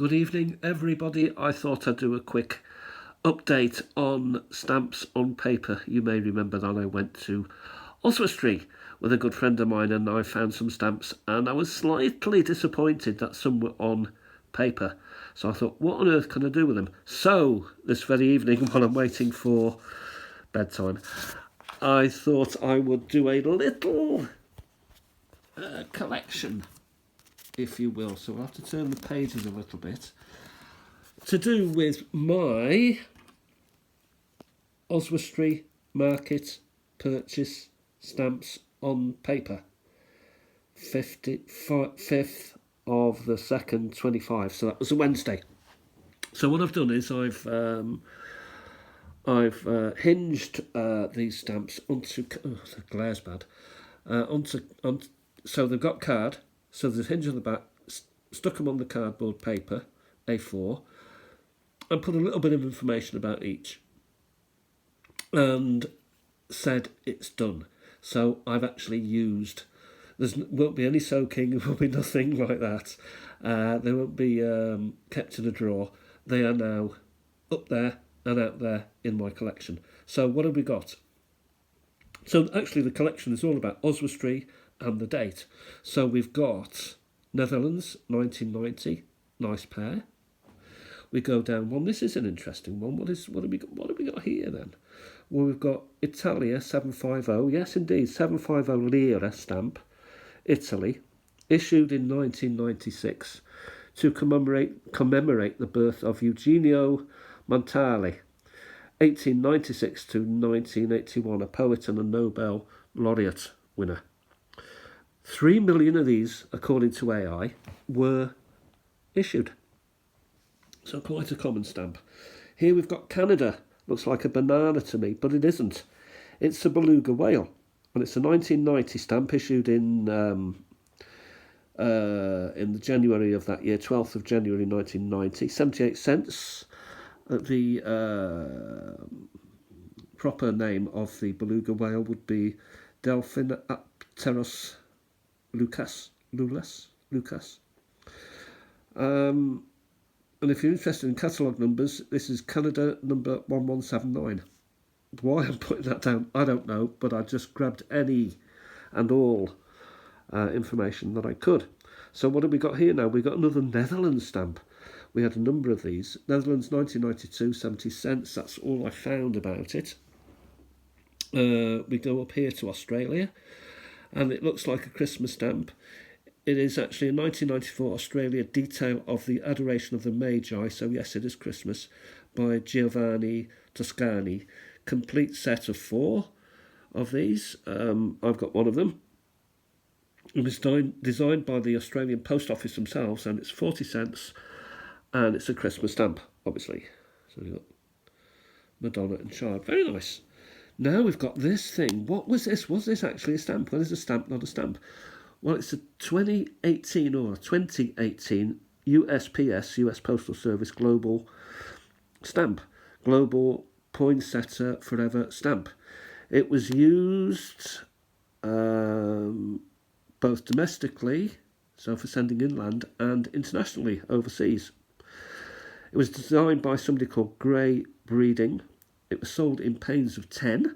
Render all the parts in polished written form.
Good evening, everybody. I thought I'd do a quick update on stamps on paper. You may remember that I went to Oswestry with a good friend of mine and I found some stamps and I was slightly disappointed that some were on paper. So I thought, what on earth can I do with them? So this very evening, while I'm waiting for bedtime, I thought I would do a little collection, if you will. So I'll have to turn the pages a little bit. To do with my Oswestry Market purchase stamps on paper. 5th of the 2nd, 25. So that was a Wednesday. So what I've done is I've hinged these stamps onto. Oh, the glare's bad. So they've got card. So there's a hinge on the back. Stuck them on the cardboard paper, A4, and put a little bit of information about each. And said it's done. So I've actually used. There won't be any soaking. There will be nothing like that. They won't be kept in a drawer. They are now up there and out there in my collection. So what have we got? So actually the collection is all about Oswestry and the date. So we've got Netherlands, 1990, nice pair. We go down one. This is an interesting one. What have we got here then? Well, we've got Italia 750. Yes, indeed, 750 lira stamp. Italy, issued in 1996 to commemorate the birth of Eugenio Montale, 1896 to 1981, a poet and a Nobel laureate winner. 3 million of these, according to AI, were issued. So quite a common stamp. Here we've got Canada. Looks like a banana to me, but it isn't. It's a beluga whale. And it's a 1990 stamp issued in the January of that year, 12th of January 1990, 78 cents. The proper name of the beluga whale would be Delphinapteros lucas. And if you're interested in catalogue numbers, this is Canada number 1179. Why I'm putting that down, I don't know, but I just grabbed any and all information that I could. So what have we got here now? We've got another Netherlands stamp. We had a number of these. Netherlands 1992, 70 cents. That's all I found about it. We go up here to Australia, and it looks like a Christmas stamp. It is actually a 1994 Australia detail of the Adoration of the Magi, so yes, it is Christmas, by Giovanni Toscani. Complete set of 4 of these. I've got one of them. It was designed by the Australian Post Office themselves, and it's 40 cents, and it's a Christmas stamp, obviously. So we've got Madonna and Child. Very nice. Now we've got this thing. What was this? Was this actually a stamp? Well, it's a stamp, not a stamp. Well, it's a 2018 USPS, US Postal Service Global stamp. Global Poinsettia Forever stamp. It was used both domestically, so for sending inland, and internationally, overseas. It was designed by somebody called Grey Breeding. It was sold in panes of 10.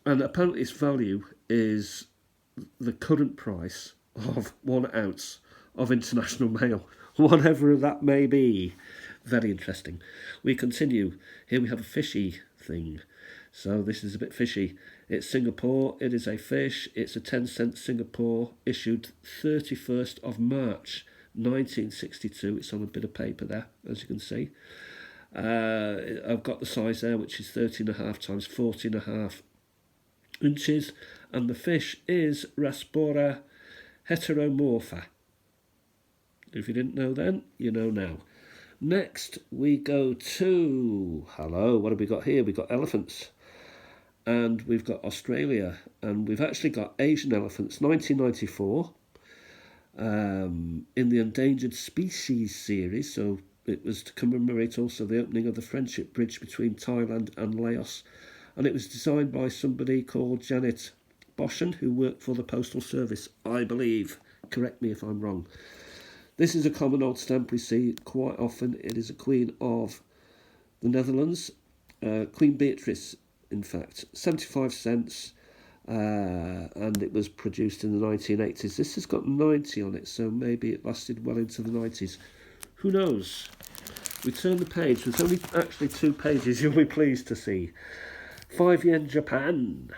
And apparently its value is the current price of 1 ounce of international mail, whatever that may be. Very interesting. We continue. Here we have a fishy thing. So this is a bit fishy. It's Singapore. It is a fish. It's a 10-cent Singapore, issued 31st of March 1962. It's on a bit of paper there, as you can see. I've got the size there, which is 13.5 times 14.5 inches, and the fish is Raspora heteromorpha. If you didn't know then, you know now. Next we go to, what have we got here? We've got elephants, and we've got Australia, and we've actually got Asian elephants, 1994, in the Endangered Species series. So it was to commemorate also the opening of the Friendship Bridge between Thailand and Laos. And it was designed by somebody called Janet Boshen, who worked for the Postal Service, I believe. Correct me if I'm wrong. This is a common old stamp we see quite often. It is a Queen of the Netherlands, Queen Beatrice, in fact, 75 cents, and it was produced in the 1980s. This has got 90 on it, so maybe it lasted well into the 90s. Who knows? We turn the page. There's only actually 2 pages, you'll be pleased to see. 5 yen Japan,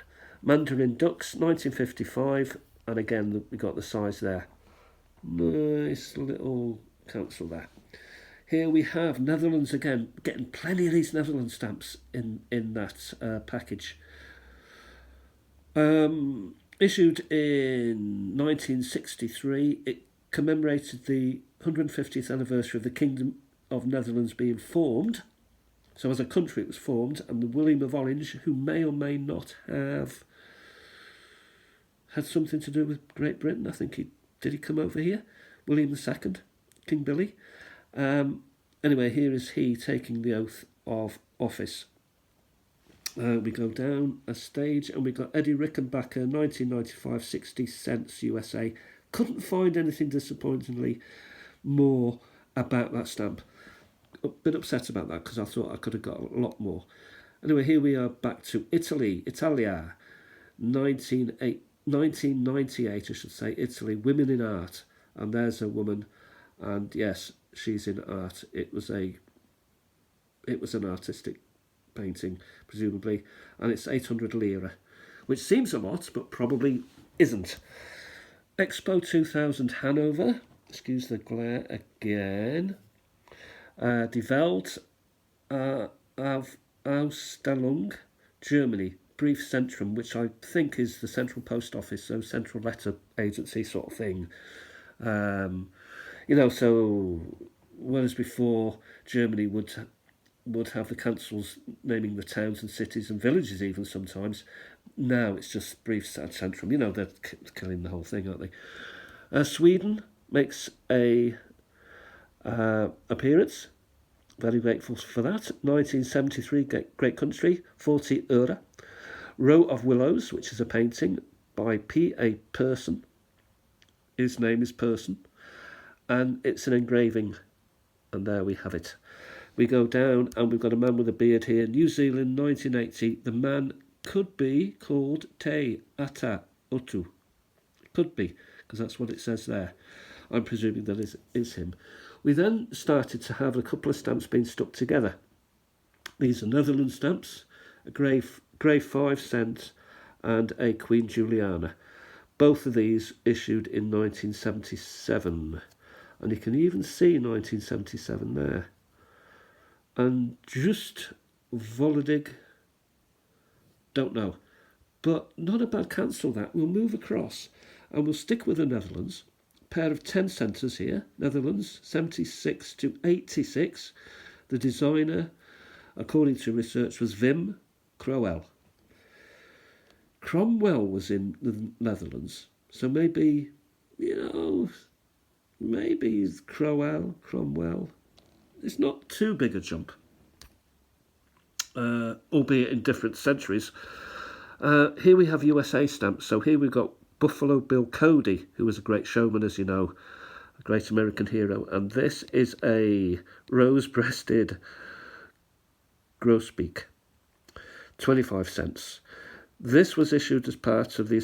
Mandarin Ducks, 1955, and again we got the size there. Nice little cancel there. Here we have Netherlands again, getting plenty of these Netherlands stamps in that package. Issued in 1963, it commemorated the 150th anniversary of the Kingdom of Netherlands being formed. So as a country it was formed, and the William of Orange, who may or may not have had something to do with Great Britain. I think did he come over here? William II, King Billy. Anyway, here is he taking the oath of office. We go down a stage and we got Eddie Rickenbacker, 1995, 60 cents USA. Couldn't find anything disappointingly more about that stamp. A bit upset about that because I thought I could have got a lot more. Anyway, here we are back to Italy, Italia, 1998, I should say, Italy, Women in Art. And there's a woman, and yes, she's in art. It was an artistic painting, presumably, and it's 800 lira, which seems a lot, but probably isn't. Expo 2000 Hanover, excuse the glare again. Die Welt, Ausstellung, Germany, Brief Centrum, which I think is the Central Post Office, so Central Letter Agency sort of thing. So whereas before Germany would have the councils naming the towns and cities and villages even sometimes, now it's just Brief Centrum. They're killing the whole thing, aren't they? Sweden makes a appearance. Very grateful for that. 1973, great country, 40 euro. Row of Willows, which is a painting by P.A. Person. His name is Person. And it's an engraving. And there we have it. We go down and we've got a man with a beard here. New Zealand, 1980. The man could be called Te Ata Utu. Could be, because that's what it says there. I'm presuming that is him. We then started to have a couple of stamps being stuck together. These are Netherlands stamps, a grey 5 cent and a Queen Juliana. Both of these issued in 1977. And you can even see 1977 there. And just Volodic, don't know. But not a bad cancel that. We'll move across and we'll stick with the Netherlands. Pair of 10 centres here, Netherlands, 76 to 86. The designer, according to research, was Wim Cromwell. Cromwell was in the Netherlands, so maybe Cromwell. It's not too big a jump, albeit in different centuries. Here we have USA stamps, so here we've got Buffalo Bill Cody, who was a great showman, as you know, a great American hero. And this is a rose-breasted grosbeak, 25 cents. This was issued as part of the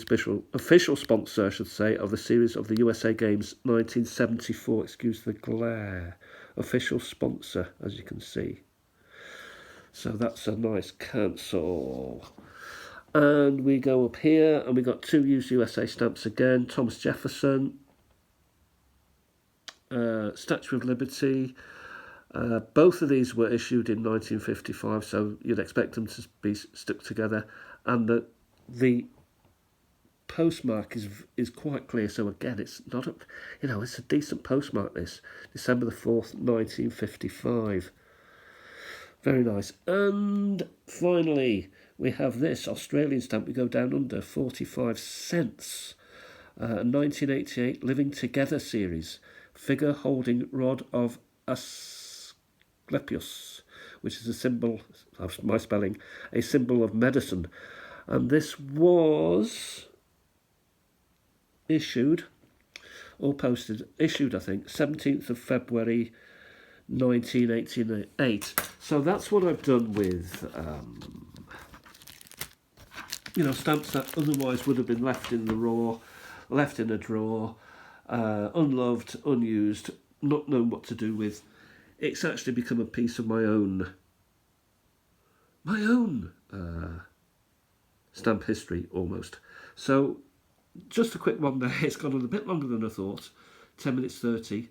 official sponsor, I should say, of the series of the USA Games 1974. Excuse the glare. Official sponsor, as you can see. So that's a nice cancel. And we go up here, and we got 2 used USA stamps again. Thomas Jefferson, Statue of Liberty. Both of these were issued in 1955, so you'd expect them to be stuck together. And the postmark is quite clear. So again, it's not it's a decent postmark. This December the 4th, 1955. Very nice. And finally, we have this Australian stamp. We go down under 45 cents. 1988 Living Together series. Figure holding rod of Asclepius, which is a symbol, of my spelling, a symbol of medicine. And this was issued all posted, issued I think 17th of February 1988. So that's what I've done with stamps that otherwise would have been left in the raw, left in a drawer, unloved, unused, not known what to do with. It's actually become a piece of my own stamp history almost. So just a quick one there. It's gone on a bit longer than I thought, 10 minutes 30.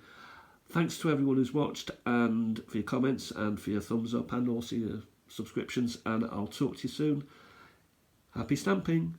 Thanks to everyone who's watched and for your comments and for your thumbs up and also your subscriptions, and I'll talk to you soon. Happy stamping!